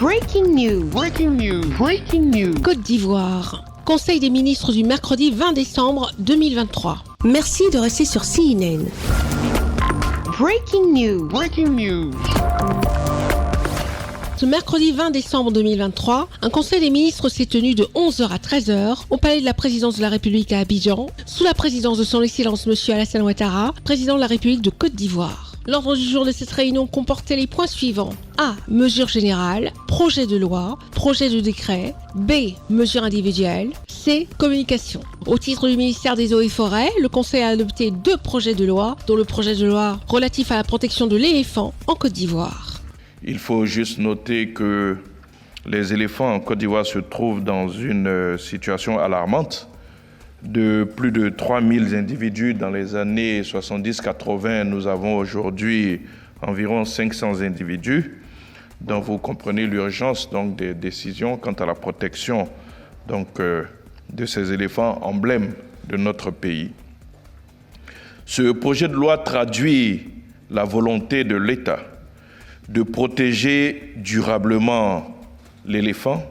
Breaking news. Breaking news. Breaking news. Côte d'Ivoire. Conseil des ministres du mercredi 20 décembre 2023. Merci de rester sur CNN. Breaking news. Breaking news. Ce mercredi 20 décembre 2023, un conseil des ministres s'est tenu de 11h à 13h au palais de la présidence de la République à Abidjan, sous la présidence de son Excellence M. Alassane Ouattara, président de la République de Côte d'Ivoire. L'ordre du jour de cette réunion comportait les points suivants. A. Mesures générales. Projet de loi. Projet de décret. B. Mesures individuelles. C. Communication. Au titre du ministère des Eaux et Forêts, le Conseil a adopté 2 projets de loi, dont le projet de loi relatif à la protection de l'éléphant en Côte d'Ivoire. Il faut juste noter que les éléphants en Côte d'Ivoire se trouvent dans une situation alarmante. De plus de 3000 individus dans les années 70-80, nous avons aujourd'hui environ 500 individus. Donc vous comprenez l'urgence donc des décisions quant à la protection de ces éléphants emblèmes de notre pays. Ce projet de loi traduit la volonté de l'État de protéger durablement l'éléphant,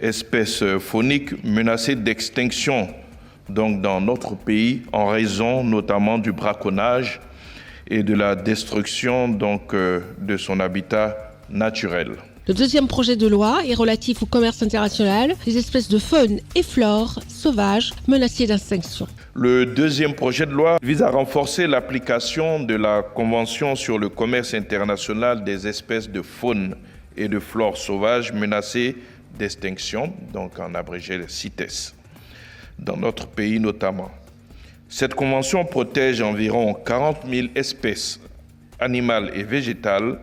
espèce faunique menacée d'extinction donc dans notre pays en raison notamment du braconnage et de la destruction de son habitat naturel. Le deuxième projet de loi est relatif au commerce international des espèces de faune et flore sauvages menacées d'extinction. Le deuxième projet de loi vise à renforcer l'application de la Convention sur le commerce international des espèces de faune et de flore sauvages menacées d'extinction, donc en abrégé CITES, dans notre pays notamment. Cette convention protège environ 40 000 espèces animales et végétales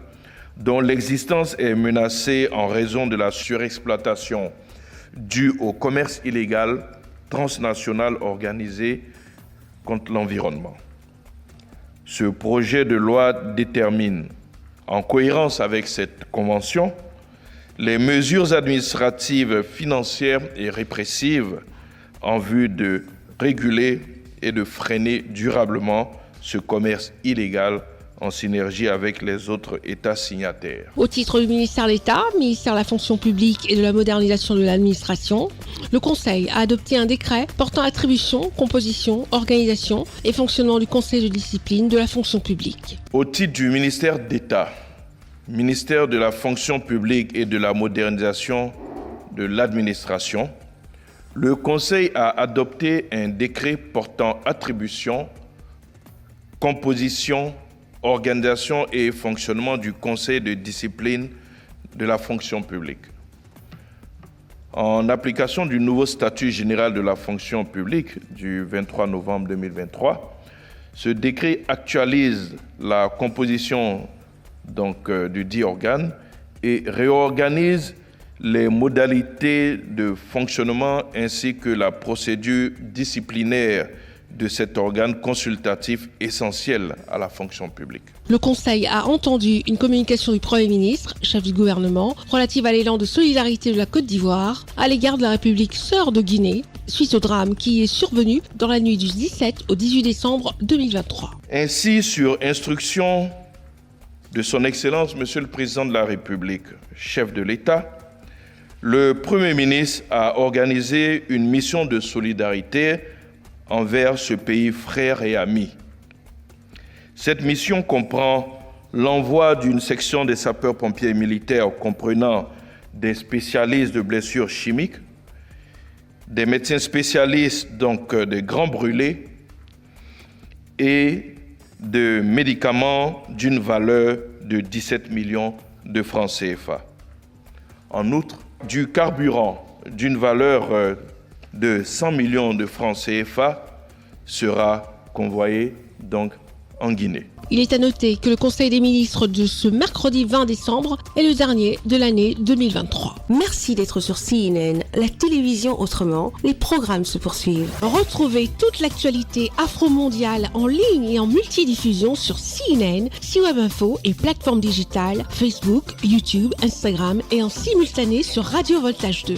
dont l'existence est menacée en raison de la surexploitation due au commerce illégal transnational organisé contre l'environnement. Ce projet de loi détermine, en cohérence avec cette convention, les mesures administratives, financières et répressives en vue de réguler et de freiner durablement ce commerce illégal en synergie avec les autres États signataires. Au titre du ministère d'État, ministère de la fonction publique et de la modernisation de l'administration, le Conseil a adopté un décret portant attribution, composition, organisation et fonctionnement du Conseil de discipline de la fonction publique. Au titre du ministère d'État, ministère de la fonction publique et de la modernisation de l'administration, le Conseil a adopté un décret portant attribution, composition, organisation et fonctionnement du Conseil de discipline de la fonction publique. En application du nouveau statut général de la fonction publique du 23 novembre 2023, ce décret actualise la composition du dit organe et réorganise les modalités de fonctionnement ainsi que la procédure disciplinaire de cet organe consultatif essentiel à la fonction publique. Le Conseil a entendu une communication du Premier ministre, chef du gouvernement, relative à l'élan de solidarité de la Côte d'Ivoire à l'égard de la République sœur de Guinée, suite au drame qui est survenu dans la nuit du 17 au 18 décembre 2023. Ainsi, sur instruction de son Excellence, Monsieur le Président de la République, chef de l'État, le Premier ministre a organisé une mission de solidarité envers ce pays frère et ami. Cette mission comprend l'envoi d'une section des sapeurs-pompiers militaires comprenant des spécialistes de blessures chimiques, des médecins spécialistes des grands brûlés et de médicaments d'une valeur de 17 millions de francs CFA. En outre, du carburant d'une valeur de 100 millions de francs CFA sera convoyé en Guinée. Il est à noter que le Conseil des ministres de ce mercredi 20 décembre est le dernier de l'année 2023. Merci d'être sur CNN, la télévision autrement. Les programmes se poursuivent. Retrouvez toute l'actualité afro-mondiale en ligne et en multidiffusion sur CNN, C-Web Info et plateformes digitales, Facebook, YouTube, Instagram et en simultané sur Radio Voltage 2.